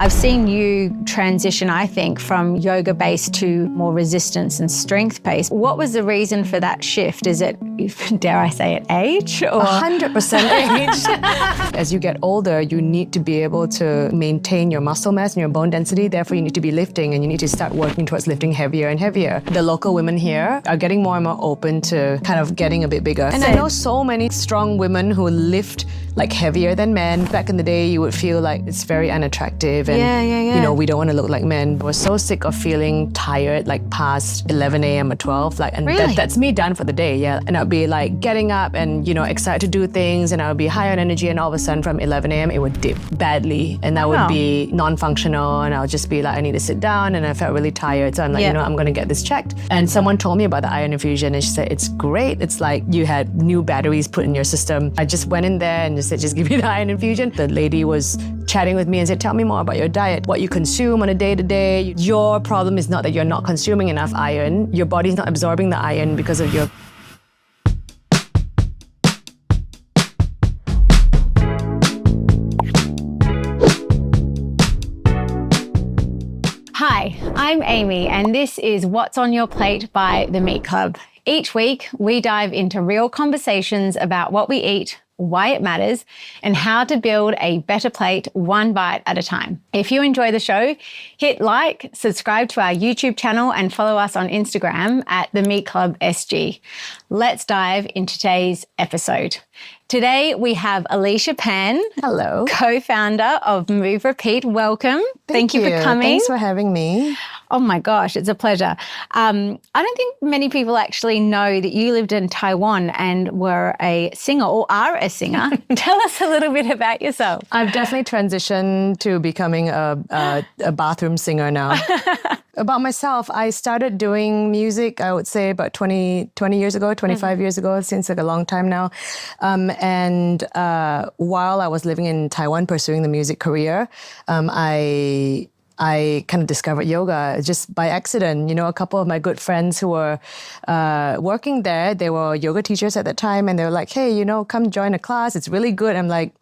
I've seen you transition, I think, from yoga-based to more resistance and strength-based. What was the reason for that shift? Is it, dare I say it, age? Or 100% age. As you get older, you need to be able to maintain your muscle mass and your bone density. Therefore, you need to be lifting and you need to start working towards lifting heavier and heavier. The local women here are getting more and more open to kind of getting a bit bigger. And I know so many strong women who lift like heavier than men. Back in the day, you would feel like it's very unattractive and you know, we don't want to look like men. We're so sick of feeling tired like past 11 a.m. or 12. Like, and Really? that's me done for the day, yeah. And I'd be like getting up and, you know, excited to do things and I would be high on energy and all of a sudden from 11 a.m. it would dip badly and I would be non-functional and I would just be like, I need to sit down and I felt really tired. So I'm like, you know, I'm going to get this checked. And someone told me about the iron infusion and she said, it's great. It's like you had new batteries put in your system. I just went in there and just said, just give me the iron infusion. The lady was chatting with me and said, tell me more about your diet, what you consume on a day-to-day. Your problem is not that you're not consuming enough iron. Your body's not absorbing the iron because of your... Hi, I'm Amy, and this is What's on Your Plate by The Meat Club. Each week, we dive into real conversations about what we eat, why it matters, and how to build a better plate one bite at a time. If you enjoy the show, hit like, subscribe to our YouTube channel, and follow us on Instagram at The Meat Club SG. Let's dive into today's episode. Today, we have Alicia Pan. Hello. Co-founder of Move Repeat. Welcome. Thank you for coming. Thanks for having me. Oh my gosh, it's a pleasure. I don't think many people actually know that you lived in Taiwan and were a singer or are a singer. Tell us a little bit about yourself. I've definitely transitioned to becoming a bathroom singer now. About myself, I started doing music, I would say about 20 years ago, 25 years ago. It seems like a long time now. And while I was living in Taiwan pursuing the music career, I kind of discovered yoga just by accident. You know, a couple of my good friends who were working there, they were yoga teachers at that time, and they were like, hey, you know, come join a class. It's really good. I'm like,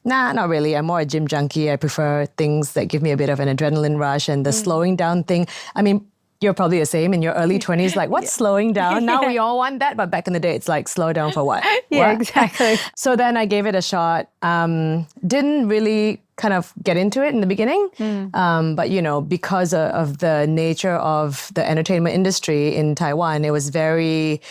nah, not really. I'm more a gym junkie. I prefer things that give me a bit of an adrenaline rush and the slowing down thing. I mean, you're probably the same in your early 20s, like, what's slowing down? Now we all want that, but back in the day, it's like, slow down for what? Yeah, What? exactly. So then I gave it a shot. Didn't really kind of get into it in the beginning. But, you know, because of the nature of the entertainment industry in Taiwan, it was very...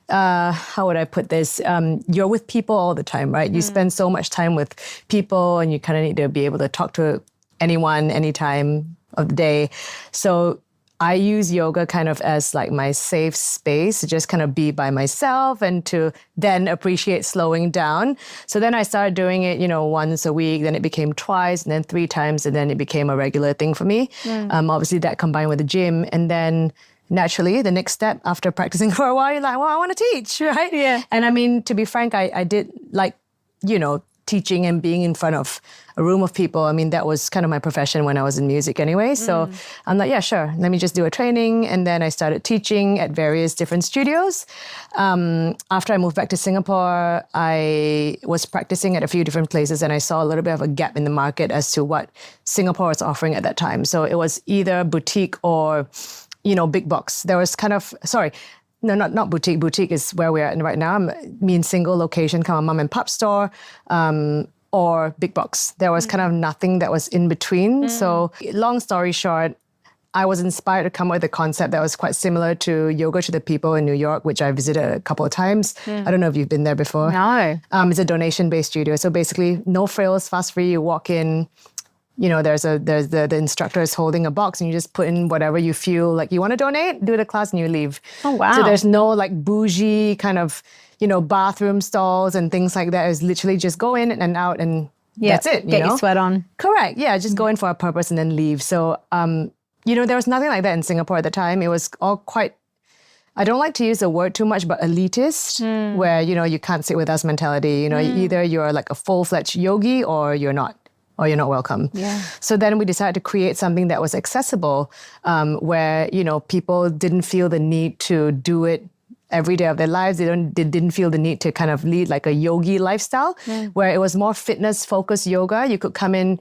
how would I put this? You're with people all the time, right? You spend so much time with people and you kind of need to be able to talk to anyone, anytime of the day. So I use yoga kind of as like my safe space to just kind of be by myself and to then appreciate slowing down. So then I started doing it, you know, once a week, then it became twice and then 3 times and then it became a regular thing for me. Obviously that combined with the gym and then naturally, the next step after practicing for a while, you're like, well, I want to teach, right? Yeah. And I mean, to be frank, I did like, you know, teaching and being in front of a room of people. I mean, that was kind of my profession when I was in music anyway. So I'm like, yeah, sure. Let me just do a training. And then I started teaching at various different studios. After I moved back to Singapore, I was practicing at a few different places and I saw a little bit of a gap in the market as to what Singapore was offering at that time. So it was either boutique or, you know, big box. There was kind of, no, not boutique. Boutique is where we're at right now. I mean, single location, kind of mom and pop store, or big box. There was kind of nothing that was in between. So long story short, I was inspired to come up with a concept that was quite similar to Yoga to the People in New York, which I visited a couple of times. I don't know if you've been there before. No. It's a donation-based studio. So basically, no frills, fast free. You walk in. You know, there's the instructor is holding a box and you just put in whatever you feel like you want to donate, do the class and you leave. Oh, wow. So there's no like bougie kind of, you know, bathroom stalls and things like that. It's literally just go in and out and that's it, you Get know? your sweat on. Correct. Yeah, just go in for a purpose and then leave. So, you know, there was nothing like that in Singapore at the time. It was all quite, I don't like to use the word too much, but elitist, where, you know, you can't sit with us mentality. You know, either you're like a full-fledged yogi or you're not. Or you're not welcome. Yeah. So then we decided to create something that was accessible, where, you know, people didn't feel the need to do it every day of their lives. They didn't feel the need to kind of lead like a yogi lifestyle, where it was more fitness focused yoga. You could come in,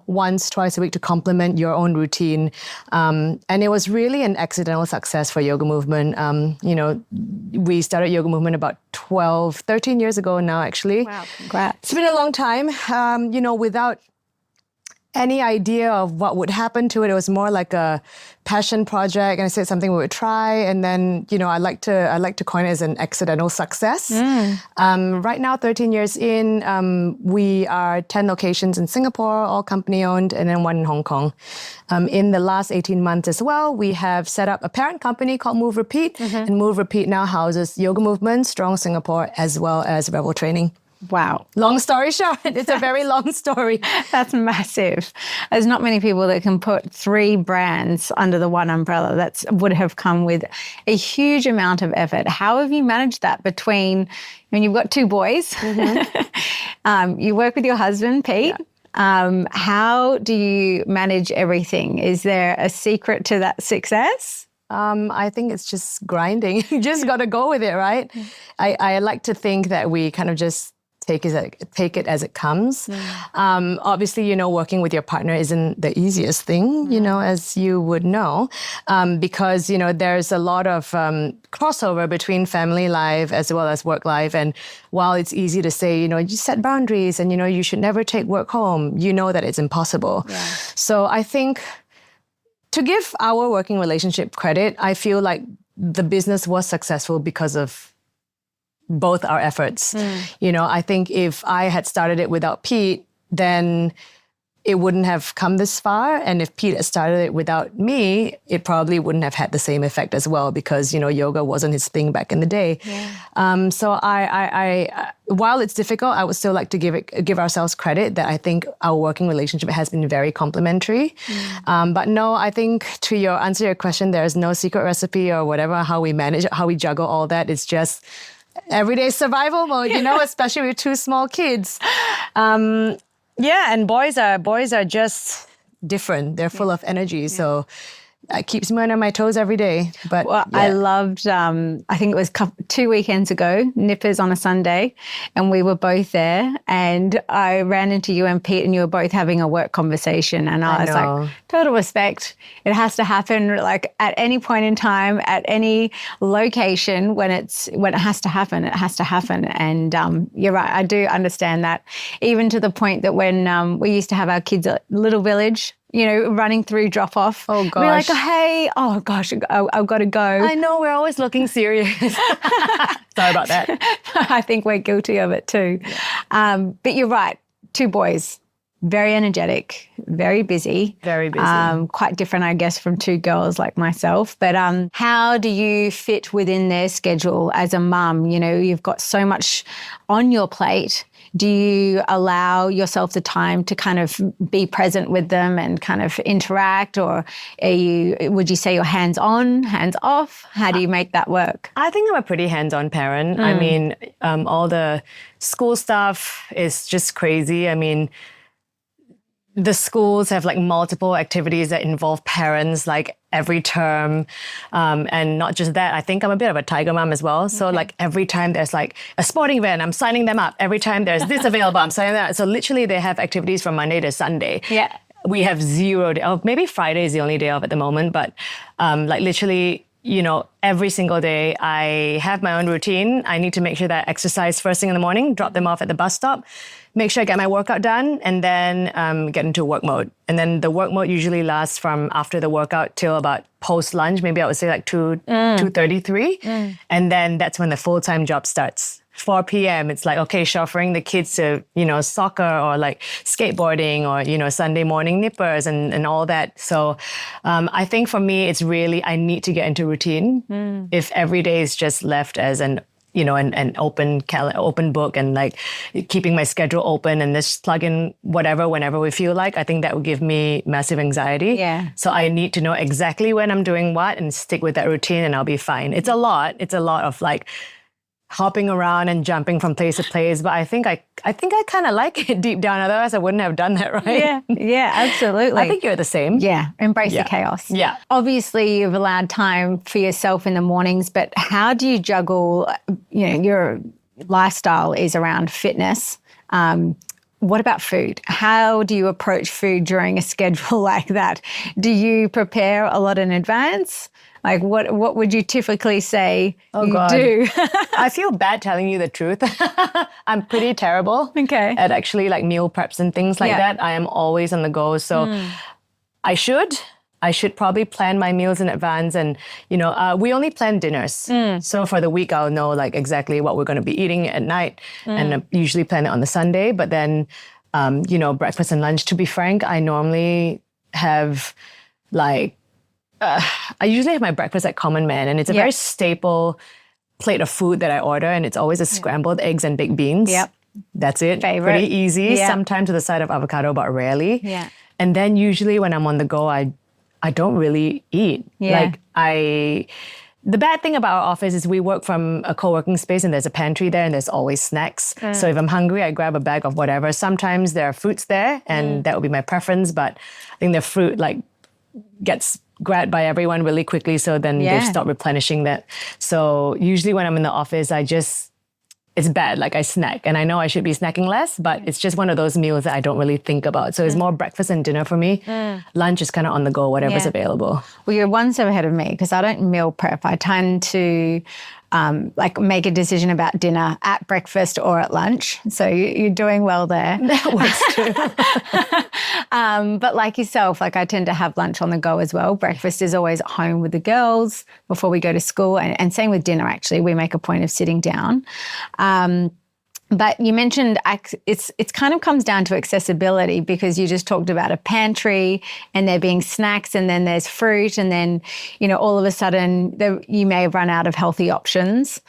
once, twice a week to complement your own routine. And it was really an accidental success for Yoga Movement. We started Yoga Movement about 13 years ago now, actually. Wow, congrats. It's been a long time, without any idea of what would happen to it. It was more like a passion project, and I said something we would try, and then I like to coin it as an accidental success. Right now, 13 years in, we are 10 locations in Singapore, all company owned, and then one in Hong Kong. In the last 18 months as well, we have set up a parent company called Move Repeat, and Move Repeat now houses Yoga Movement, Strong Singapore, as well as Rebel Training. Wow. Long story short, it's a very long story. That's massive. There's not many people that can put 3 brands under the one umbrella. That would have come with a huge amount of effort. How have you managed that between, you've got 2 boys, you work with your husband, Pete. Yeah. How do you manage everything? Is there a secret to that success? I think it's just grinding. You just got to go with it, right? I like to think that we kind of just take it as it comes. Obviously, working with your partner isn't the easiest thing, as you would know, because, there's a lot of crossover between family life as well as work life. And while it's easy to say, you set boundaries and, you should never take work home, that it's impossible. Yeah. So I think to give our working relationship credit, I feel like the business was successful because of both our efforts. I think if I had started it without Pete, then it wouldn't have come this far. And if Pete had started it without me, it probably wouldn't have had the same effect as well, because, yoga wasn't his thing back in the day. Yeah. So I while it's difficult, I would still like to give ourselves credit that I think our working relationship has been very complementary. But no, I think to answer your question, there's no secret recipe or whatever, how we manage, how we juggle all that. It's just everyday survival mode, especially with 2 small kids. And boys are just different. They're full of energy. So it keeps me on my toes every day. But I loved, I think it was 2 weekends ago, Nippers on a Sunday, and we were both there. And I ran into you and Pete, and you were both having a work conversation. And I was like, total respect. It has to happen like at any point in time, at any location, when it has to happen, it has to happen. And you're right, I do understand that. Even to the point that when we used to have our kids at Little Village, running through drop off. Oh, gosh. We're like, hey, oh, gosh, I've got to go. I know, we're always looking serious. Sorry about that. I think we're guilty of it too. Yeah. But you're right, 2 boys, very energetic, very busy. Very busy. Quite different, I guess, from 2 girls like myself. But how do you fit within their schedule as a mum? You've got so much on your plate. Do you allow yourself the time to kind of be present with them and kind of interact, or would you say you're hands-on, hands-off? How do you make that work? I think I'm a pretty hands-on parent. I mean, all the school stuff is just crazy. I mean, the schools have like multiple activities that involve parents like every term. And not just that, I think I'm a bit of a tiger mom as well. So like every time there's like a sporting event, I'm signing them up. Every time there's this available, I'm signing that. So literally they have activities from Monday to Sunday. Yeah. We have 0 day off. Maybe Friday is the only day off at the moment, but like literally, every single day I have my own routine. I need to make sure that I exercise first thing in the morning, drop them off at the bus stop, make sure I get my workout done, and then get into work mode. And then the work mode usually lasts from after the workout till about post-lunch, maybe I would say like 2:33. And then that's when the full-time job starts. 4 p.m., it's like, okay, chauffeuring the kids to, soccer or like skateboarding or, Sunday morning nippers and all that. So I think for me, it's really, I need to get into routine. If every day is just left as an open book and like keeping my schedule open and just plug in whatever whenever we feel like, I think that would give me massive anxiety. Yeah. So I need to know exactly when I'm doing what and stick with that routine and I'll be fine. It's a lot of like hopping around and jumping from place to place. But I think I kind of like it deep down. Otherwise, I wouldn't have done that, right? Yeah, absolutely. I think you're the same. Yeah, embrace the chaos. Yeah. Obviously, you've allowed time for yourself in the mornings, but how do you juggle, your lifestyle is around fitness. What about food? How do you approach food during a schedule like that? Do you prepare a lot in advance? Like what would you typically say do? I feel bad telling you the truth. I'm pretty terrible at actually like meal preps and things like that. I am always on the go. So I should probably plan my meals in advance. And, we only plan dinners. So for the week, I'll know like exactly what we're going to be eating at night. And I usually plan it on the Sunday. But then, breakfast and lunch, to be frank, I normally have like, I usually have my breakfast at Common Man, and it's a very staple plate of food that I order, and it's always a scrambled eggs and baked beans. Yep. That's it. Favorite. Pretty easy. Yep. Sometimes with a side of avocado, but rarely. Yeah. And then usually when I'm on the go, I don't really eat. Yeah. The bad thing about our office is we work from a co-working space and there's a pantry there and there's always snacks. So if I'm hungry, I grab a bag of whatever. Sometimes there are fruits there and that would be my preference, but I think the fruit gets grabbed by everyone really quickly, so then they've stopped replenishing that. So usually when I'm in the office, it's bad, like I snack. And I know I should be snacking less, but it's just one of those meals that I don't really think about. So it's more breakfast and dinner for me. Lunch is kind of on the go, whatever's available. Well, you're one step ahead of me because I don't meal prep. I tend to make a decision about dinner at breakfast or at lunch. So you're doing well there. That works too. But like yourself, I tend to have lunch on the go as well. Breakfast is always at home with the girls before we go to school. And same with dinner, actually. We make a point of sitting down. But you mentioned it's kind of comes down to accessibility because you just talked about a pantry and there being snacks and then there's fruit and then, all of a sudden you may run out of healthy options.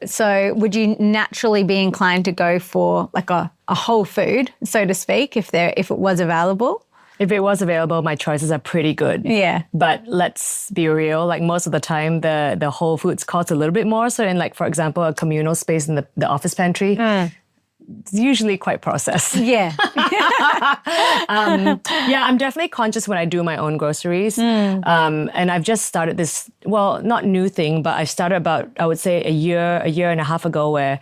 So would you naturally be inclined to go for like a whole food, so to speak, if it was available? If it was available, my choices are pretty good. Yeah. But let's be real, like most of the time, the whole foods cost a little bit more. So in for example, a communal space in the office pantry, it's usually quite processed. Yeah. I'm definitely conscious when I do my own groceries. And I've just started this, well, not new thing, but I started about, I would say a year and a half ago where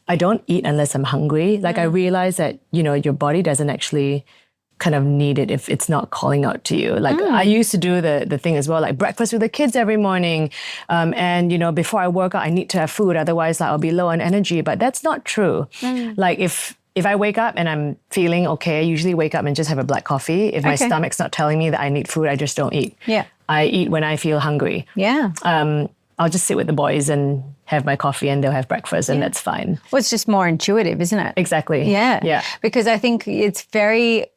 I don't eat unless I'm hungry. I realize that, your body doesn't actually kind of need it if it's not calling out to you. I used to do the thing as well, like breakfast with the kids every morning. And, before I work out, I need to have food. Otherwise, I'll be low on energy. But that's not true. If I wake up and I'm feeling okay, I usually wake up and just have a black coffee. If my stomach's not telling me that I need food, I just don't eat. Yeah. I eat when I feel hungry. Yeah. I'll just sit with the boys and have my coffee and they'll have breakfast and that's fine. Well, it's just more intuitive, isn't it? Exactly. Yeah. Yeah. Because I think it's very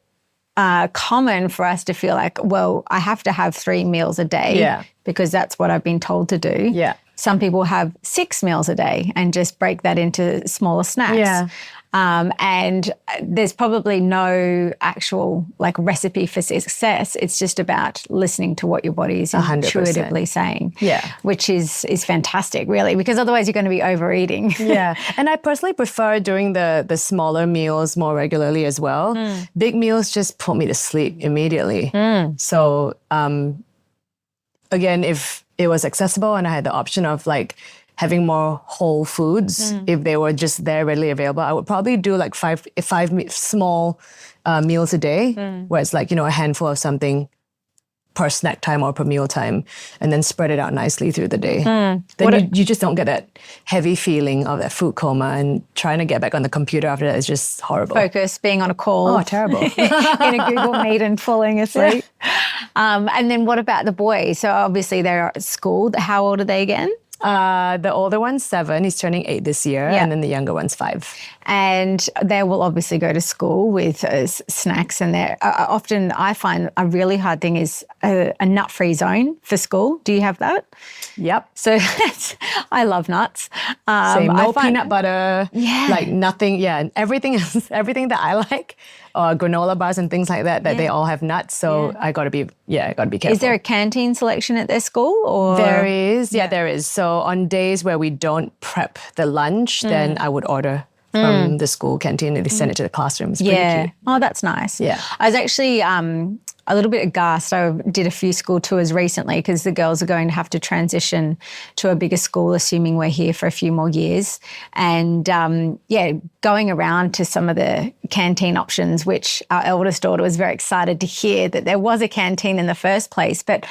common for us to feel like, well, I have to have 3 meals a day because that's what I've been told to do. Yeah. Some people have 6 meals a day and just break that into smaller snacks. Yeah. And there's probably no actual recipe for success. It's just about listening to what your body is 100%. intuitively saying. Yeah. Which is fantastic, really, because otherwise you're going to be overeating. Yeah. And I personally prefer doing the smaller meals more regularly as well. Big meals just put me to sleep immediately. So again, if it was accessible and I had the option of having more whole foods, if they were just there readily available, I would probably do five small meals a day, where it's a handful of something per snack time or per meal time, and then spread it out nicely through the day. Then you just don't get that heavy feeling of that food coma, and trying to get back on the computer after that is just horrible. Focus, being on a call. Oh, terrible. In a Google Meet and falling asleep. And then what about the boys? So obviously they're at school. How old are they again? The older one's 7. He's turning 8 this year. And then the younger one's 5. And they will obviously go to school with snacks. And they're often, I find a really hard thing is a nut-free zone for school. Do you have that? Yep. So I love nuts. Same. No peanut butter. Yeah. Nothing. Yeah. And everything that I like, or granola bars and things like that they all have nuts. So I got to be careful. Is there a canteen selection at their school? Or There is. Yeah, there is. So on days where we don't prep the lunch, then I would order from the school canteen and they send it to the classroom. It's pretty cute. Oh, that's nice. Yeah. I was actually a little bit aghast. I did a few school tours recently because the girls are going to have to transition to a bigger school, assuming we're here for a few more years. And going around to some of the canteen options, which our eldest daughter was very excited to hear that there was a canteen in the first place. But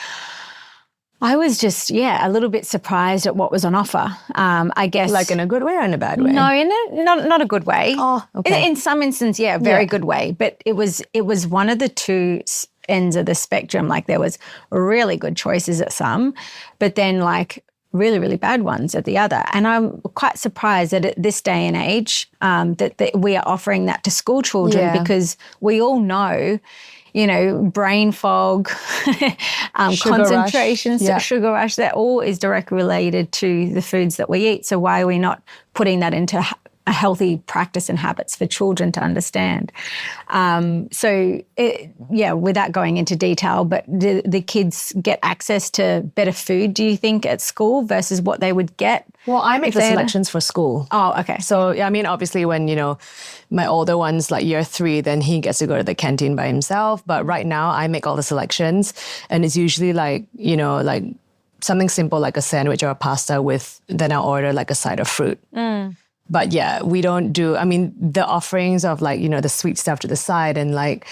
I was just, a little bit surprised at what was on offer. I guess, Like in a good way or in a bad way? no, not a good way. Oh, okay. In some instances, very good way. But it was one of the two ends of the spectrum. Like there was really good choices at some, but then like really, really bad ones at the other. And I'm quite surprised that at this day and age that we are offering that to school children because we all know, brain fog, concentration, sugar rush, that all is directly related to the foods that we eat. So why are we not putting that into a healthy practice and habits for children to understand? Without going into detail, but do the kids get access to better food, do you think, at school versus what they would get? Well, I make the selections for school. Oh, okay. So, I mean, obviously when, my older one's like year 3, then he gets to go to the canteen by himself. But right now I make all the selections and it's usually like, like something simple like a sandwich or a pasta then I'll order like a side of fruit. But yeah, we don't do, the offerings of like, the sweet stuff to the side and like,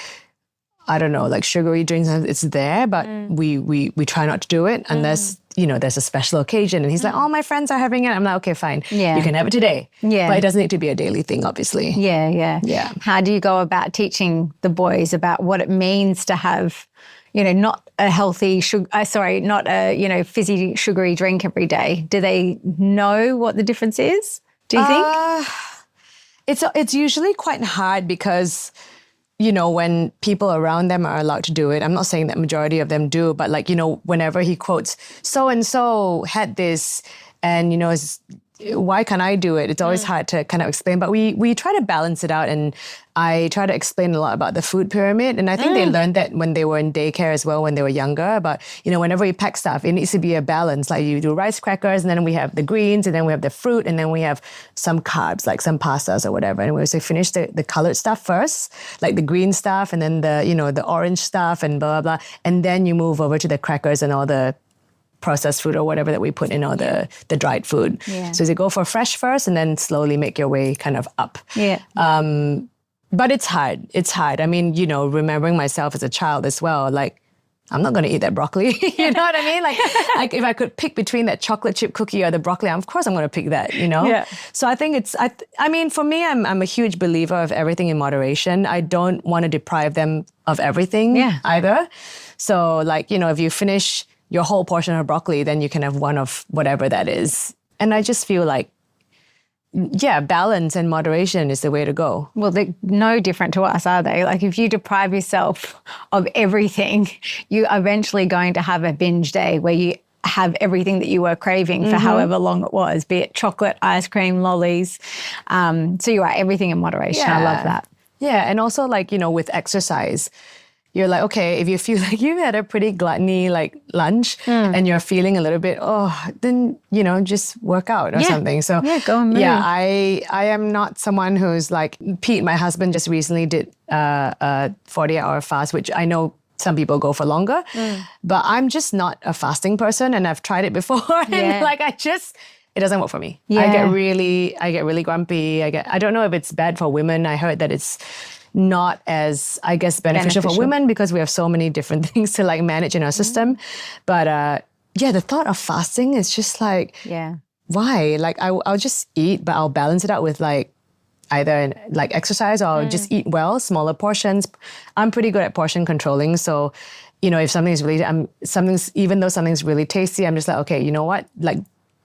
I don't know, like sugary drinks, it's there, but we try not to do it unless, there's a special occasion. And he's like, oh, my friends are having it. I'm like, okay, fine. Yeah. You can have it today. Yeah. But it doesn't need to be a daily thing, obviously. Yeah. How do you go about teaching the boys about what it means to have, not a healthy not a, fizzy, sugary drink every day? Do they know what the difference is? Do you think? It's usually quite hard because, when people around them are allowed to do it, I'm not saying that majority of them do, but like, whenever he quotes, so-and-so had this and, why can't I do it? It's always hard to kind of explain, but we try to balance it out and I try to explain a lot about the food pyramid. And I think they learned that when they were in daycare as well, when they were younger. But, whenever you pack stuff, it needs to be a balance. Like you do rice crackers and then we have the greens and then we have the fruit and then we have some carbs, like some pastas or whatever. And we also finish the colored stuff first, like the green stuff and then the orange stuff and blah, blah, blah. And then you move over to the crackers and all the processed food or whatever that we put in, or the dried food. Yeah. So you go for fresh first and then slowly make your way kind of up. Yeah. But it's hard. It's hard. Remembering myself as a child as well, like, I'm not going to eat that broccoli. You know what I mean? Like if I could pick between that chocolate chip cookie or the broccoli, of course I'm going to pick that, Yeah. So I think for me, I'm a huge believer of everything in moderation. I don't want to deprive them of everything either. So like, if you finish your whole portion of broccoli, then you can have one of whatever that is. And I just feel like, balance and moderation is the way to go. Well, they're no different to us, are they? Like if you deprive yourself of everything, you're eventually going to have a binge day where you have everything that you were craving for however long it was, be it chocolate, ice cream, lollies. So you are everything in moderation. I love that. Yeah, and also like, with exercise, you're like, okay, if you feel like you had a pretty gluttony like lunch and you're feeling a little bit, then, just work out or something. So go and move. Yeah, I am not someone who's like, Pete, my husband just recently did a 48-hour fast, which I know some people go for longer, but I'm just not a fasting person and I've tried it before and like it doesn't work for me. Yeah. I get really grumpy. I don't know if it's bad for women. I heard that it's not as, I guess, beneficial for women because we have so many different things to like manage in our system. But the thought of fasting is just like, why? Like I'll just eat, but I'll balance it out with like either like exercise or just eat well, smaller portions. I'm pretty good at portion controlling. So, if something's really, even though something's really tasty, I'm just like, okay, you know what? Like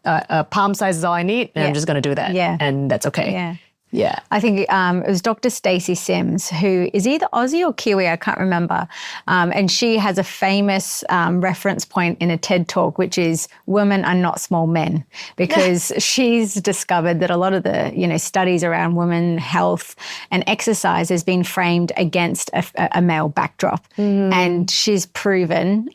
a palm size is all I need and I'm just going to do that. Yeah. And that's okay. Yeah. Yeah. I think it was Dr. Stacey Sims, who is either Aussie or Kiwi, I can't remember. And she has a famous reference point in a TED talk, which is women are not small men, because she's discovered that a lot of the, studies around women health and exercise has been framed against a male backdrop. And she's proven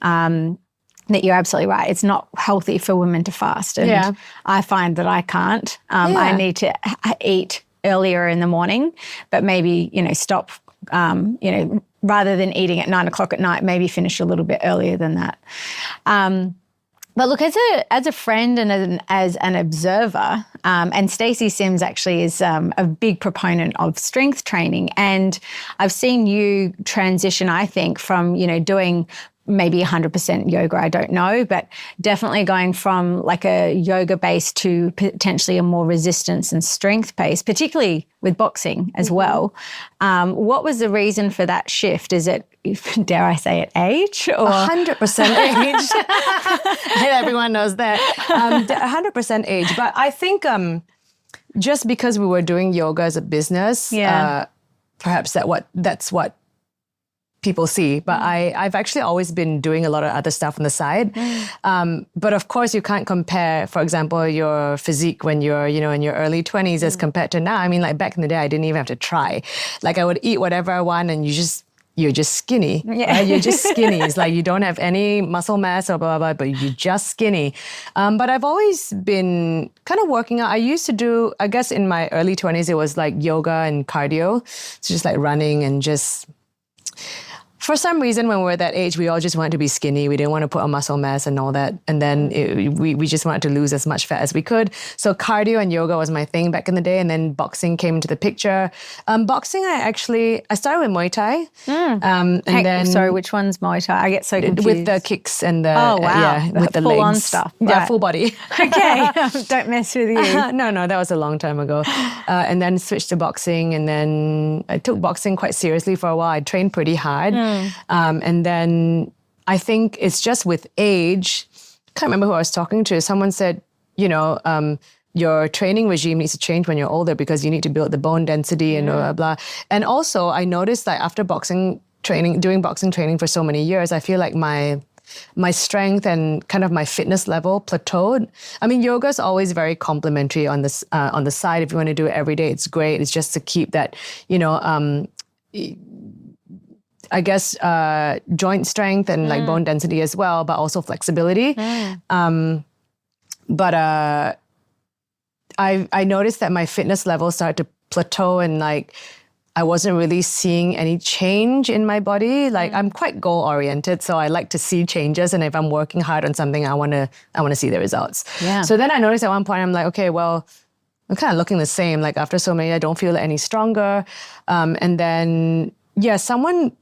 that you're absolutely right. It's not healthy for women to fast. And I find that I can't. I need to eat earlier in the morning, but maybe, stop, rather than eating at 9 o'clock at night, maybe finish a little bit earlier than that. But look, as a friend and as an observer, and Stacey Sims actually is a big proponent of strength training. And I've seen you transition, I think, from, doing maybe 100% yoga, I don't know, but definitely going from like a yoga base to potentially a more resistance and strength base, particularly with boxing as well. What was the reason for that shift? Is it, dare I say it, age? Or 100% age. Everyone knows that. 100% age. But I think just because we were doing yoga as a business, perhaps that's what people see, but I've actually always been doing a lot of other stuff on the side. But of course, you can't compare, for example, your physique when you're, in your early 20s as compared to now. I mean, like back in the day, I didn't even have to try. Like I would eat whatever I want and you're just skinny. Right? You're just skinny. It's like you don't have any muscle mass or blah, blah, blah, but you're just skinny. But I've always been kind of working out. I used to do, I guess in my early 20s, it was like yoga and cardio. It's just like running and just... For some reason, when we were that age, we all just wanted to be skinny. We didn't want to put on muscle mass and all that. And then we just wanted to lose as much fat as we could. So cardio and yoga was my thing back in the day. And then boxing came into the picture. Boxing, I started with Muay Thai. And then... Sorry, which one's Muay Thai? I get so confused. With the kicks and the... Oh, wow. With the full legs. on stuff. Yeah, Right. full body. Okay, don't mess with you. No, that was a long time ago. And then switched to boxing. And then I took boxing quite seriously for a while. I trained pretty hard. And then I think it's just with age, I can't remember who I was talking to. Someone said, your training regime needs to change when you're older because you need to build the bone density and blah, blah, blah. And also I noticed that after doing boxing training for so many years, I feel like my strength and kind of my fitness level plateaued. I mean, yoga is always very complimentary on the side. If you want to do it every day, it's great. It's just to keep that, I guess, joint strength and like bone density as well, but also flexibility. But I noticed that my fitness level started to plateau and like I wasn't really seeing any change in my body. Like I'm quite goal oriented, so I like to see changes. And if I'm working hard on something, I want to see the results. Yeah. So then I noticed at one point, I'm like, okay, well, I'm kind of looking the same. Like after so many, I don't feel any stronger. And then someone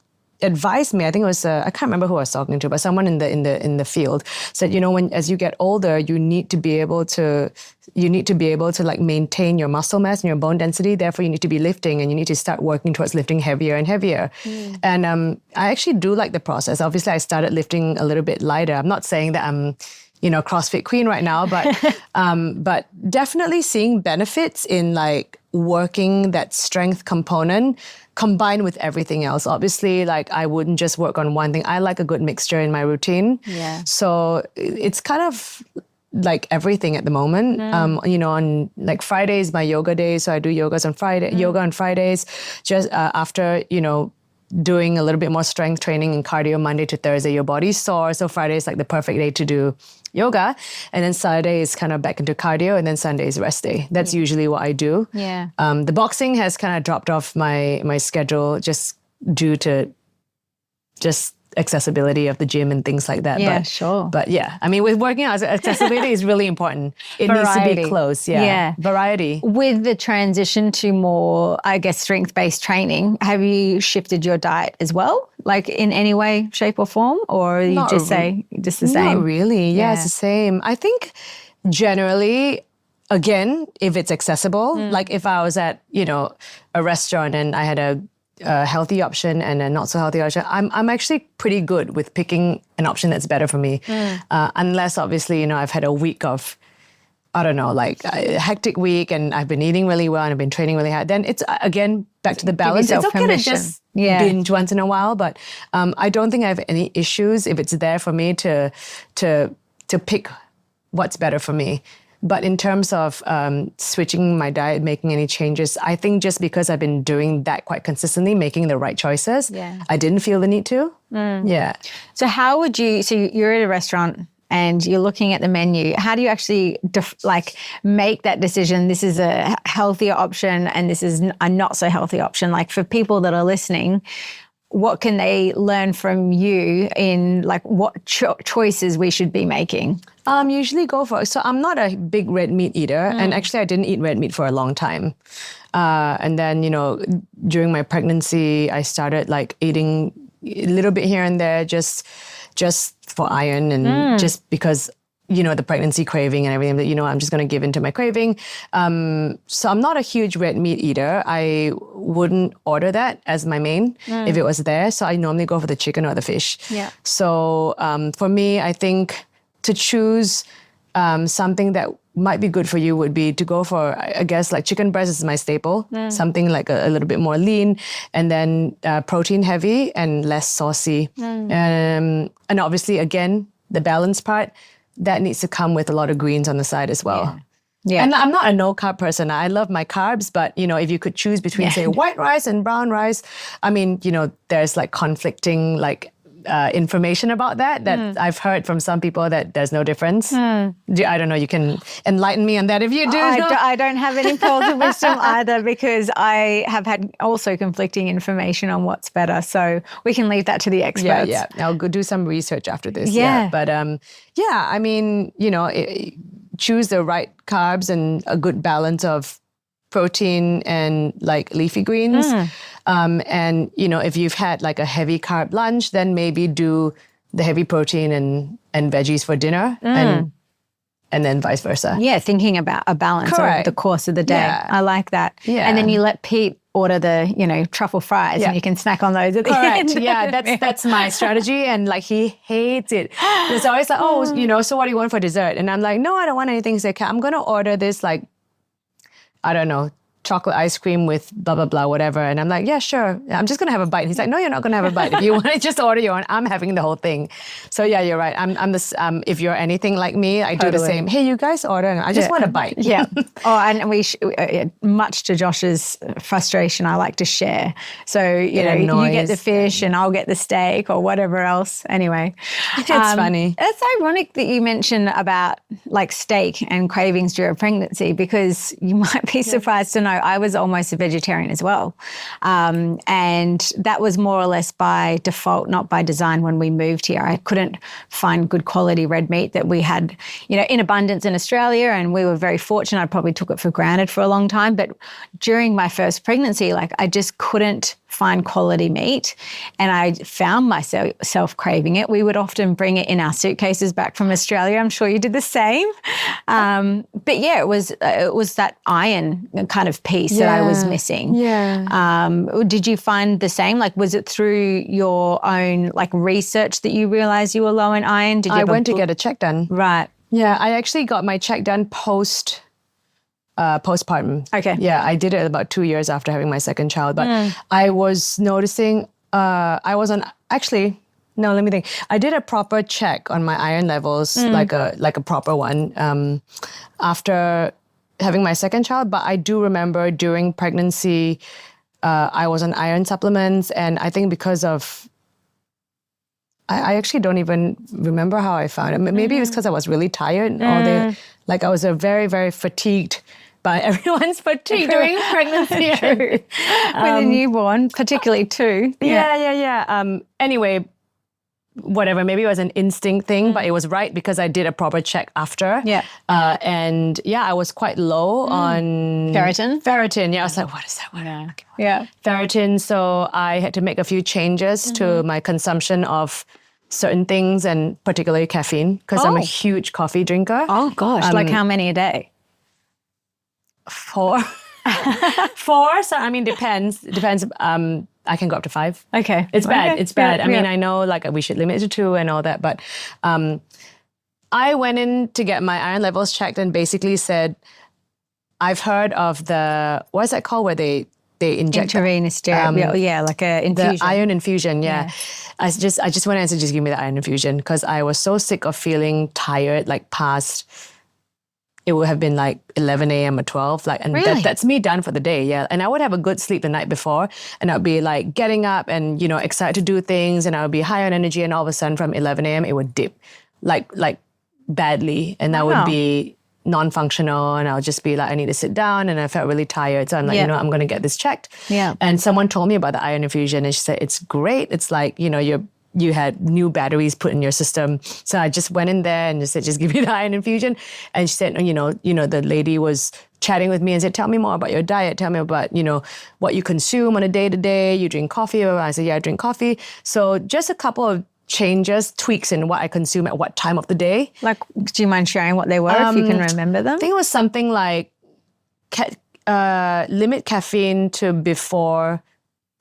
advised me, I think it was I can't remember who I was talking to, but someone in the field said, as you get older, you need to be able to like maintain your muscle mass and your bone density. Therefore, you need to be lifting and you need to start working towards lifting heavier and heavier. And I actually do like the process. Obviously, I started lifting a little bit lighter. I'm not saying that I'm CrossFit queen right now, but definitely seeing benefits in like working that strength component combined with everything else. Obviously, like I wouldn't just work on one thing. I like a good mixture in my routine. Yeah. So it's kind of like everything at the moment. On like Fridays, my yoga day. So I do yoga on Fridays, just after, doing a little bit more strength training and cardio Monday to Thursday, your body's sore. So Friday is like the perfect day to do yoga. And then Saturday is kind of back into cardio. And then Sunday is rest day. That's usually what I do. Yeah. The boxing has kind of dropped off my schedule just due to just accessibility of the gym and things like that. Yeah, sure. But yeah, I mean, with working out, accessibility is really important. It needs to be close. Yeah. Variety. With the transition to more, I guess, strength-based training, have you shifted your diet as well? Like in any way, shape or form? Or you just say just the same? Not really. Yeah, it's the same. I think generally, again, if it's accessible, like if I was at, a restaurant and I had a healthy option and a not so healthy option, I'm actually pretty good with picking an option that's better for me. Unless obviously, I've had a week of I don't know, like a hectic week and I've been eating really well and I've been training really hard, then it's again back to the balance. It's okay to just binge once in a while, but I don't think I have any issues if it's there for me to pick what's better for me. But in terms of switching my diet, making any changes, I think just because I've been doing that quite consistently, making the right choices, I didn't feel the need to. Yeah. So how would you, so you're at a restaurant and you're looking at the menu, how do you actually make that decision? This is a healthier option and this is a not so healthy option. Like for people that are listening, what can they learn from you in like what choices we should be making? Usually so I'm not a big red meat eater, and actually I didn't eat red meat for a long time. And then, during my pregnancy, I started like eating a little bit here and there just for iron and just because, the pregnancy craving and everything that, I'm just going to give into my craving. So I'm not a huge red meat eater. I wouldn't order that as my main if it was there. So I normally go for the chicken or the fish. Yeah. So for me, I think to choose something that might be good for you would be to go for, I guess, like chicken breast is my staple, something like a little bit more lean, and then protein heavy and less saucy. And obviously, again, the balance part, that needs to come with a lot of greens on the side as well. Yeah. And I'm not a no-carb person. I love my carbs, but, if you could choose between, say, white rice and brown rice, I mean, there's like conflicting information about that I've heard from some people that there's no difference. I don't know, you can enlighten me on that if you do. I don't have any pearls of wisdom either, because I have had also conflicting information on what's better. So we can leave that to the experts. Yeah. I'll go do some research after this. Yeah. But I mean, choose the right carbs and a good balance of protein and like leafy greens. And, if you've had like a heavy carb lunch, then maybe do the heavy protein and veggies for dinner and then vice versa. Yeah, thinking about a balance over the course of the day. Yeah. I like that. Yeah. And then you let Pete order the, truffle fries and you can snack on those at the end. Yeah, that's my strategy. And like he hates it. It's always like, so what do you want for dessert? And I'm like, no, I don't want anything. He's like, I'm going to order this I don't know, chocolate ice cream with blah, blah, blah, whatever. And I'm like, yeah, sure. I'm just going to have a bite. He's like, no, you're not going to have a bite. If you want to just order your own, I'm having the whole thing. So yeah, you're right. I'm this, if you're anything like me, I do the same. Hey, you guys order. I just want a bite. Yeah. And we, much to Josh's frustration, I like to share. So, you get the fish and I'll get the steak or whatever else. Anyway. It's funny. It's ironic that you mentioned about like steak and cravings during pregnancy, because you might be surprised to know I was almost a vegetarian as well. And that was more or less by default, not by design when we moved here. I couldn't find good quality red meat that we had, in abundance in Australia, and we were very fortunate. I probably took it for granted for a long time. But during my first pregnancy, I just couldn't find quality meat, and I found myself craving it. We would often bring it in our suitcases back from Australia. I'm sure you did the same. But yeah, it was that iron kind of piece that I was missing. Yeah. Did you find the same? Was it through your own research that you realized you were low in iron? I went to get a check done. Right. Yeah, I actually got my check done postpartum. Okay. Yeah, I did it about 2 years after having my second child. But I was noticing, no, let me think. I did a proper check on my iron levels, like a proper one, after having my second child. But I do remember during pregnancy, I was on iron supplements, and I think because of, I actually don't even remember how I found it. Maybe it was because I was really tired all day. I was a very, very fatigued. But everyone's fatigue during pregnancy. With a newborn, particularly too. Yeah. Anyway, whatever, maybe it was an instinct thing, but it was right because I did a proper check after. Yeah. And I was quite low on... Ferritin. Yeah, I was like, what is that? Yeah. Ferritin. So I had to make a few changes to my consumption of certain things, and particularly caffeine, because I'm a huge coffee drinker. Oh gosh, how many a day? 4. 4. So I mean, depends. I can go up to 5. Okay, it's bad. It's bad. I mean, I know we should limit it to 2 and all that, but I went in to get my iron levels checked and basically said, I've heard of what's that called where they inject intravenous like a infusion. the iron infusion. Yeah. I just went in and said, just give me the iron infusion, because I was so sick of feeling tired, like past, it would have been like 11 a.m. or 12. Like, and Really? that's me done for the day. Yeah. And I would have a good sleep the night before, and I'd be like getting up and, excited to do things, and I would be high on energy, and all of a sudden from 11 a.m. it would dip like badly, and I would be non-functional, and I'll just be like, I need to sit down, and I felt really tired. So I'm like, I'm going to get this checked. Yeah. And someone told me about the iron infusion, and she said, it's great. It's like, you had new batteries put in your system. So I just went in there and just said, just give me the iron infusion. And she said, the lady was chatting with me and said, tell me more about your diet. Tell me about, what you consume on a day-to-day. You drink coffee? I said, yeah, I drink coffee. So just a couple of changes, tweaks in what I consume at what time of the day. Like, do you mind sharing what they were if you can remember them? I think it was something like limit caffeine to before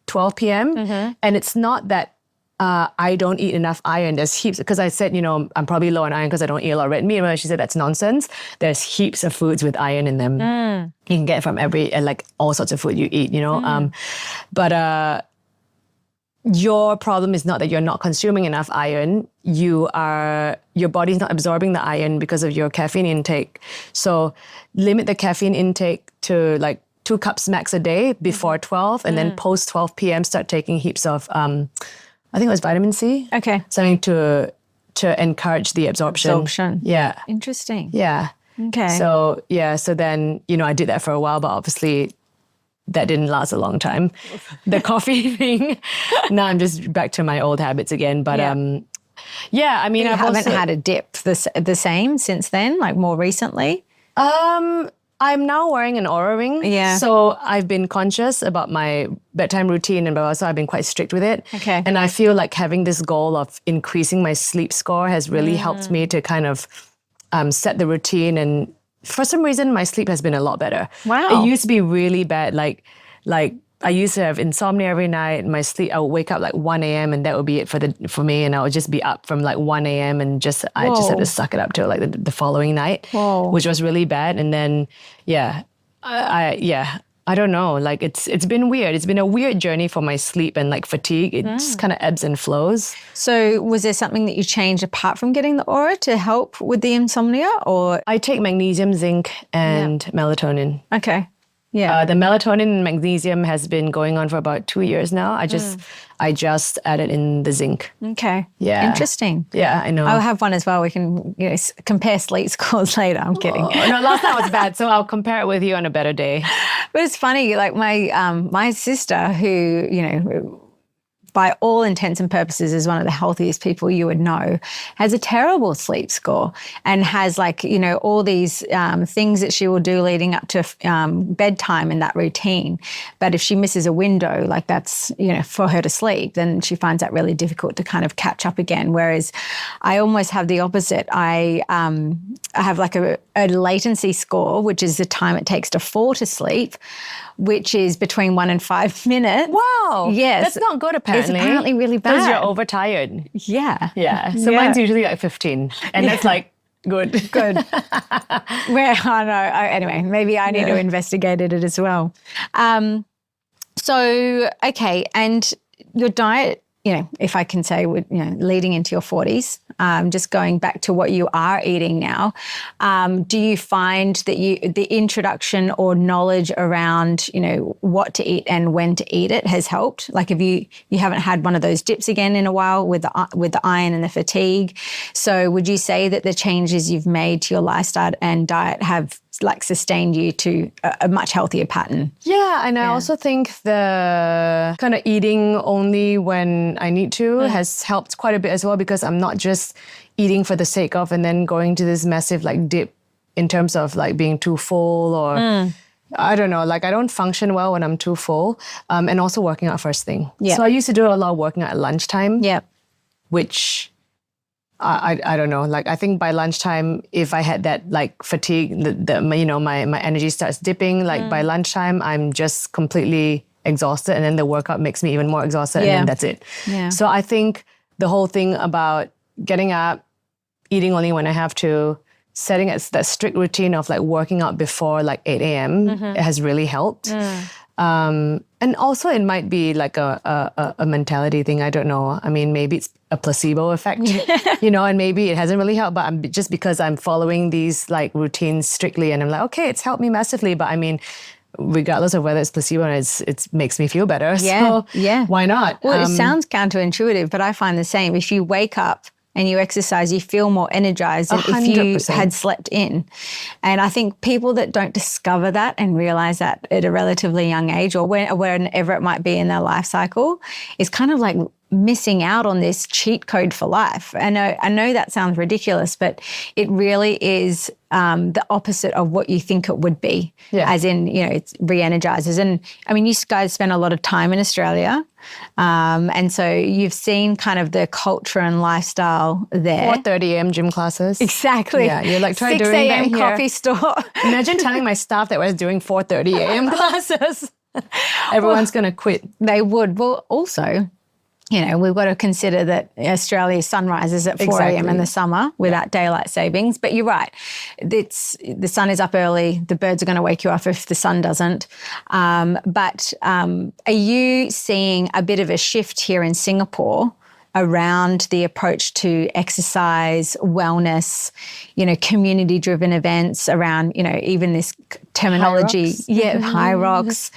12 p.m. And it's not that I don't eat enough iron. There's heaps, because I said, I'm probably low on iron because I don't eat a lot of red meat. And she said, that's nonsense. There's heaps of foods with iron in them. You can get from like all sorts of food you eat, But your problem is not that you're not consuming enough iron. Your body's not absorbing the iron because of your caffeine intake. So limit the caffeine intake to like 2 cups max a day before 12, and then post 12 p.m. start taking heaps of, I think it was vitamin C. Okay. Something to encourage the absorption. Yeah. Interesting. Yeah. Okay. So then, I did that for a while, but obviously that didn't last a long time. The coffee thing. Now I'm just back to my old habits again. But I mean, you I've haven't also had a dip the same since then, like more recently? I'm now wearing an Oura ring. Yeah. So I've been conscious about my bedtime routine, and also I've been quite strict with it. Okay. And I feel like having this goal of increasing my sleep score has really helped me to kind of set the routine, and for some reason, my sleep has been a lot better. Wow. It used to be really bad. Like I used to have insomnia every night. My sleep, I would wake up like 1 a.m. and that would be it for me. And I would just be up from like 1 a.m. and I just had to suck it up till like the following night, which was really bad. And then, I don't know. Like it's been weird. It's been a weird journey for my sleep and like fatigue. It just kind of ebbs and flows. So was there something that you changed apart from getting the Oura to help with the insomnia, or? I take magnesium, zinc, and melatonin. Okay. Yeah. The melatonin and magnesium has been going on for about 2 years now. I just added in the zinc. Okay. Yeah. Interesting. Yeah, I know. I'll have one as well. We can compare sleep scores later. I'm kidding. Oh, no, last night was bad, so I'll compare it with you on a better day. But it's funny, like my sister, who, by all intents and purposes is one of the healthiest people you would know, has a terrible sleep score and has all these things that she will do leading up to bedtime in that routine. But if she misses a window, like that's, for her to sleep, then she finds that really difficult to kind of catch up again. Whereas I almost have the opposite. I have like a latency score, which is the time it takes to fall to sleep, which is between 1 and 5 minutes. Wow. Yes. That's not good, apparently. It's apparently really bad. Because you're overtired. Yeah. Yeah. So mine's usually like 15. And that's like good. Good. Well, I know. Anyway, maybe I need to investigate it as well. So, okay. And your diet, if I can say, leading into your 40s, just going back to what you are eating now, do you find that the introduction or knowledge around, what to eat and when to eat it has helped? Like, if you haven't had one of those dips again in a while with the iron and the fatigue. So would you say that the changes you've made to your lifestyle and diet have sustained you to a much healthier pattern? Yeah, and I also think the kind of eating only when I need to has helped quite a bit as well, because I'm not just eating for the sake of and then going to this massive dip in terms of being too full or I don't know, I don't function well when I'm too full, and also working out first thing. Yeah. So I used to do a lot of working out at lunchtime, which I don't know. I think by lunchtime, if I had that fatigue, my energy starts dipping. By lunchtime, I'm just completely exhausted, and then the workout makes me even more exhausted, and then that's it. Yeah. So I think the whole thing about getting up, eating only when I have to, setting that strict routine of like working out before like 8 a.m. It has really helped. And also it might be like a mentality thing. I don't know. I mean, maybe it's a placebo effect, and maybe it hasn't really helped, but just because I'm following these like routines strictly and I'm like, okay, it's helped me massively. But I mean, regardless of whether it's placebo or it makes me feel better. So why not? Well, it sounds counterintuitive, but I find the same. If you wake up and you exercise, you feel more energized than if you had slept in. And I think people that don't discover that and realize that at a relatively young age or whenever it might be in their life cycle is kind of like missing out on this cheat code for life. I know that sounds ridiculous, but it really is the opposite of what you think it would be, as in, it re-energizes. And I mean, you guys spend a lot of time in Australia. And so you've seen kind of the culture and lifestyle there. 4:30 a.m. gym classes. Exactly. Yeah, you're like, try 6 doing a.m. that coffee here. store. Imagine telling my staff that we're doing 4:30 a.m. classes. Everyone's going to quit. They would. Well, also, we've got to consider that Australia's sunrise is at 4 a.m. in the summer without daylight savings. But you're right. The sun is up early. The birds are going to wake you up if the sun doesn't. But are you seeing a bit of a shift here in Singapore around the approach to exercise, wellness, community-driven events around, even this terminology. High rocks.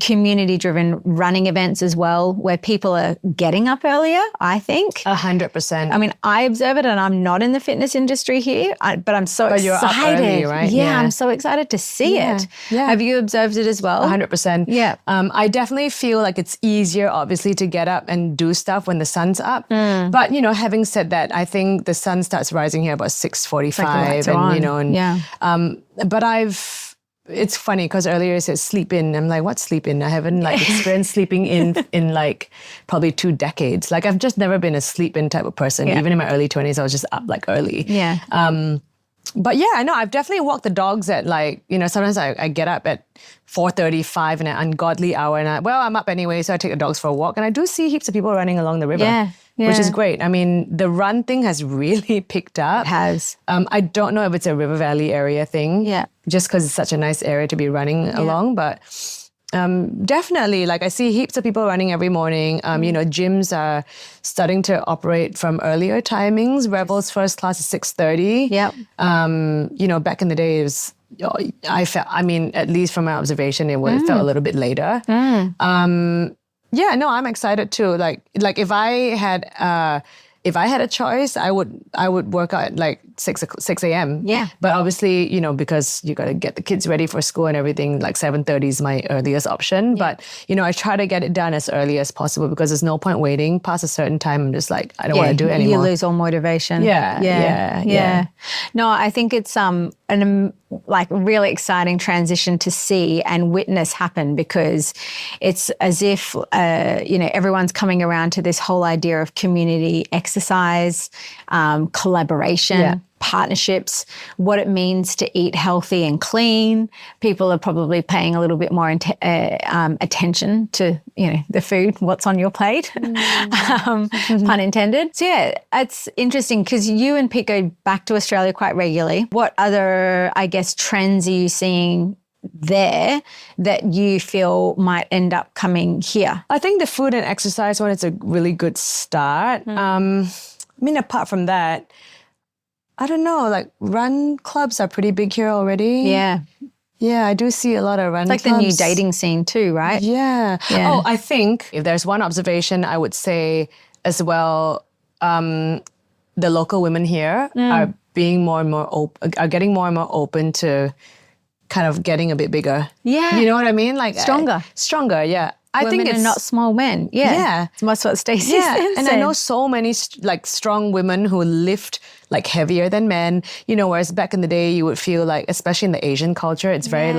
Community-driven running events as well, where people are getting up earlier, I think. 100%. I mean, I observe it, and I'm not in the fitness industry here, but I'm so excited. You're up early, right? Yeah, I'm so excited to see it. Yeah. Have you observed it as well? 100%. Yeah. I definitely feel like it's easier, obviously, to get up and do stuff when the sun's up. But, having said that, I think the sun starts rising here about 6:45, but it's funny because earlier it said sleep in. I'm like, what's sleep in? I haven't experienced sleeping in like probably 2 decades. Like I've just never been a sleep in type of person. Even in my early 20s, I was just up like early. Yeah. But yeah, I know I've definitely walked the dogs at sometimes I get up at 4:35 in an ungodly hour and I'm up anyway, so I take the dogs for a walk and I do see heaps of people running along the river. Which is great. I mean, the run thing has really picked up. It has. I don't know if it's a River Valley area thing. Yeah. Just because it's such a nice area to be running along. But definitely, I see heaps of people running every morning. Gyms are starting to operate from earlier timings. Rebel's first class is 6:30. Yep. Back in the day, it was, at least from my observation, it felt a little bit later. Yeah, no, I'm excited too. Like if I had a choice, I would work out at 6 a.m. Yeah. But obviously, because you got to get the kids ready for school and everything, 7:30 is my earliest option. Yeah. But, I try to get it done as early as possible because there's no point waiting past a certain time. I'm just like, I don't want to do it anymore. You lose all motivation. Yeah. No, I think it's really exciting transition to see and witness happen because it's as if, everyone's coming around to this whole idea of community exercise, collaboration, partnerships, what it means to eat healthy and clean. People are probably paying a little bit more attention to, the food, what's on your plate, pun intended. So yeah, it's interesting because you and Pete go back to Australia quite regularly. What other, trends are you seeing there that you feel might end up coming here? I think the food and exercise one is a really good start. Apart from that, I don't know, run clubs are pretty big here already. Yeah. Yeah, I do see a lot of run clubs. It's like the new dating scene too, right? Yeah. Oh, I think if there's one observation, I would say as well, the local women here are being more and more are getting more and more open to kind of getting a bit bigger. Yeah. You know what I mean? Stronger. Stronger, yeah. I think it's not small men. Yeah. That's what Stacey said. And I know so many strong women who lift heavier than men, whereas back in the day you would feel especially in the Asian culture, it's very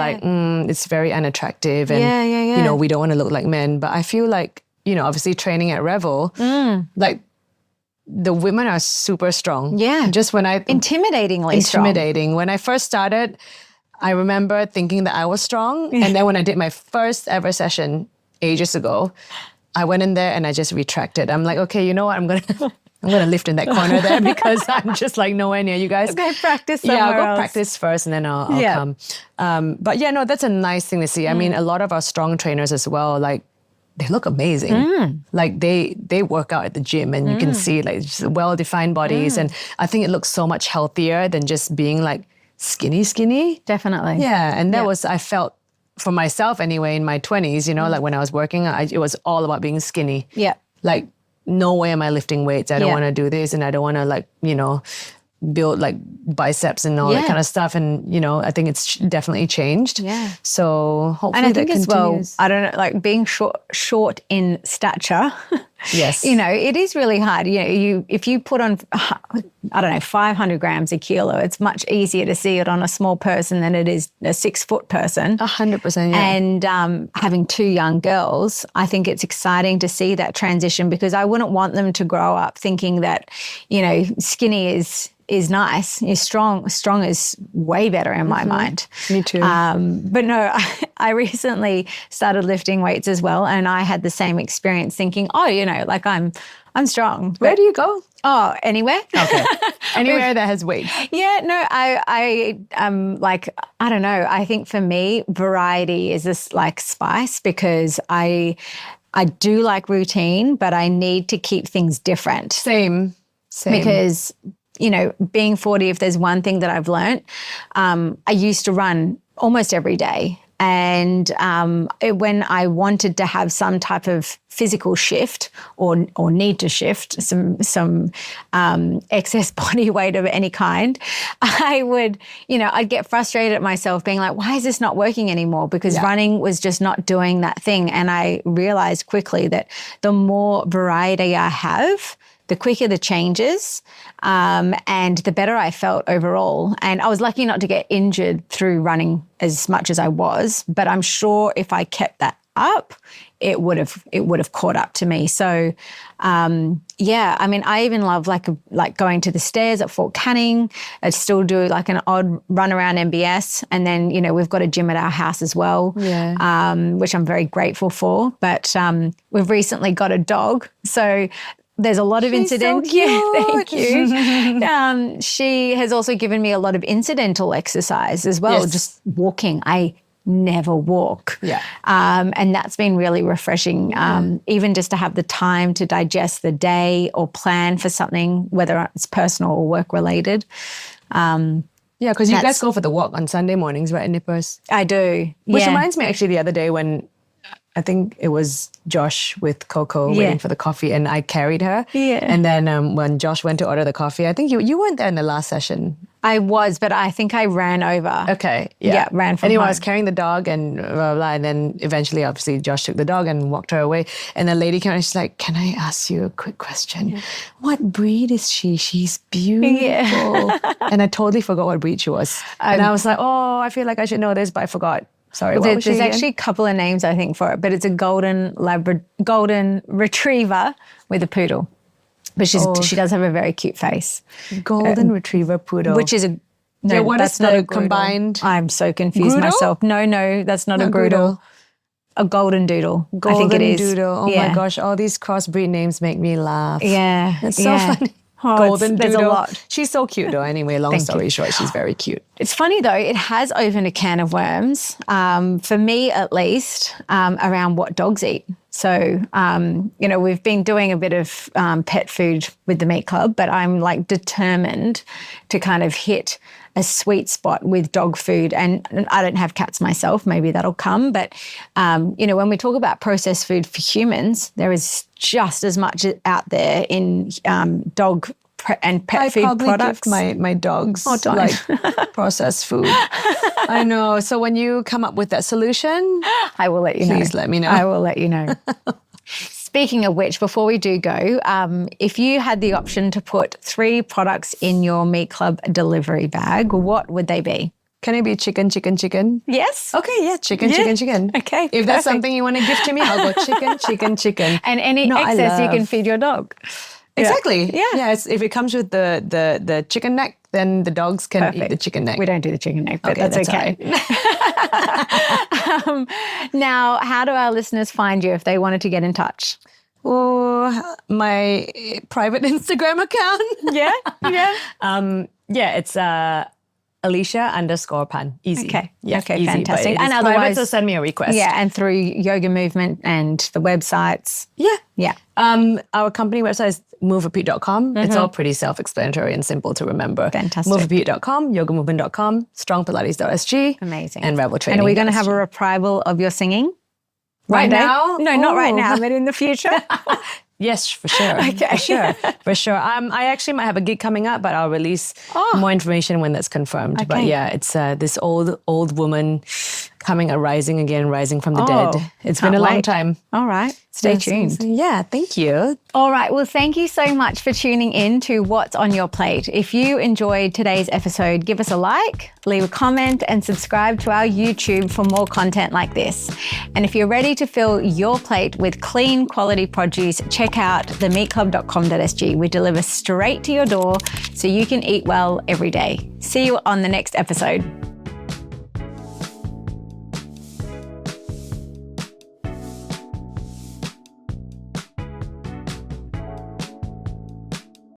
it's very unattractive and, we don't want to look like men. But I feel obviously training at Revel, the women are super strong. Yeah. Just when Intimidating. Strong. When I first started, I remember thinking that I was strong. And then when I did my first ever session ages ago, I went in there and I just retracted. I'm like, okay, you know what? I'm going to I'm going to lift in that corner there because I'm just like nowhere near you guys. Go practice somewhere Yeah, I'll go else. practice first and then I'll come. But yeah, no, that's a nice thing to see. I mean, a lot of our strong trainers as well, like they look amazing. Like they work out at the gym and you can see like just well-defined bodies. And I think it looks so much healthier than just being like skinny. Definitely. Yeah, and that was, I felt for myself anyway in my 20s, you know, like when I was working, it was all about being skinny. Yeah. Like, no way am I lifting weights. I don't want to do this and I don't want to like, you know, build like biceps and all that kind of stuff. And, you know, I think it's definitely changed. Yeah. So hopefully And I think that as continues. well, I don't know, like being short in stature, Yes. you know, it is really hard. You know, if you put on, I don't know, 500 grams a kilo, it's much easier to see it on a small person than it is a 6 foot person. 100%, yeah. And having 2 young girls, I think it's exciting to see that transition because I wouldn't want them to grow up thinking that, you know, skinny is nice. Strong is way better in my mind. Me too. But no, I recently started lifting weights as well, and I had the same experience, thinking, oh, you know, like I'm strong. Where do you go? Oh, anywhere. Okay. Anywhere that has weights. Yeah, no, I like, I don't know. I think for me, variety is this like spice because I do like routine, but I need to keep things different. Same. Because, you know, being 40, if there's one thing that I've learned, I used to run almost every day. And when I wanted to have some type of physical shift or need to shift some excess body weight of any kind, I would, you know, I'd get frustrated at myself being like, why is this not working anymore? Because running was just not doing that thing. And I realized quickly that the more variety I have, the quicker the changes, and the better I felt overall. And I was lucky not to get injured through running as much as I was, but I'm sure if I kept that up, it would have caught up to me. So, yeah, I mean, I even love like going to the stairs at Fort Canning. I still do like an odd run around MBS, and then you know we've got a gym at our house as well, which I'm very grateful for. But we've recently got a dog, so. There's a lot of incident. So cute. Yeah, thank you. She has also given me a lot of incidental exercise as well, just walking. I never walk. Yeah. And that's been really refreshing, even just to have the time to digest the day or plan for something, whether it's personal or work related. Yeah, because you guys go for the walk on Sunday mornings, right, Nippers? I do. Which reminds me actually the other day when I think it was Josh with Coco waiting for the coffee and I carried her. Yeah. And then when Josh went to order the coffee, I think you weren't there in the last session. I was, but I think I ran over. Okay. Yeah, ran from anyway, home. I was carrying the dog and blah, blah, blah. And then eventually, obviously, Josh took the dog and walked her away. And the lady came and she's like, can I ask you a quick question? Yeah. What breed is she? She's beautiful. Yeah. And I totally forgot what breed she was. And I was like, oh, I feel like I should know this, but I forgot. Sorry, what was she There's again? actually a couple of names, I think, for it, but it's a golden retriever with a poodle. But she does have a very cute face. Golden retriever poodle. Which is that's not a combined. I'm so confused myself. No, that's not a Groodle. A golden doodle. I think it is. Golden doodle. Oh my gosh, all these crossbreed names make me laugh. Yeah. It's so funny. Oh, Golden there's doodle. a lot. She's so cute though. Anyway, long story short, she's very cute. It's funny though, it has opened a can of worms, for me at least, around what dogs eat. So, you know, we've been doing a bit of pet food with the Meat Club, but I'm like determined to kind of hit a sweet spot with dog food. And I don't have cats myself, maybe that'll come. But, you know, when we talk about processed food for humans, there is just as much out there in dog and pet food products. I probably give my dogs like processed food. I know. So when you come up with that solution, I will let you know. Please let me know. I will let you know. Speaking of which, before we do go, if you had the option to put 3 products in your Meat Club delivery bag, what would they be? Can it be chicken? Yes. Okay, yeah, chicken. Okay. If that's something you want to give to me, I'll go chicken. And any excess you can feed your dog. Exactly. Yeah. If it comes with the chicken neck, then the dogs can eat the chicken neck. We don't do the chicken neck, but that's okay. Right. Now, how do our listeners find you if they wanted to get in touch? My private Instagram account. It's Alicia_Pan. Easy. Okay. Yeah, okay, easy, fantastic. And otherwise, so send me a request. Yeah, and through Yoga Movement and the websites. Yeah. Yeah. Our company website is moverepeat.com. It's all pretty self-explanatory and simple to remember. Fantastic. Moverepeat.com, yogamovement.com, strongpilates.sg. Amazing. And Rebel Training. And are we going to have a revival of your singing? Right now? No, not right now, but in the future. Yes, for sure. Okay. For sure. I actually might have a gig coming up, but I'll release more information when that's confirmed. Okay. But yeah, it's this old woman rising from the dead. It's been a long time. All right. Stay tuned. Yeah, thank you. All right. Well, thank you so much for tuning in to What's on Your Plate. If you enjoyed today's episode, give us a like, leave a comment, and subscribe to our YouTube for more content like this. And if you're ready to fill your plate with clean, quality produce, check out themeatclub.com.sg. We deliver straight to your door so you can eat well every day. See you on the next episode.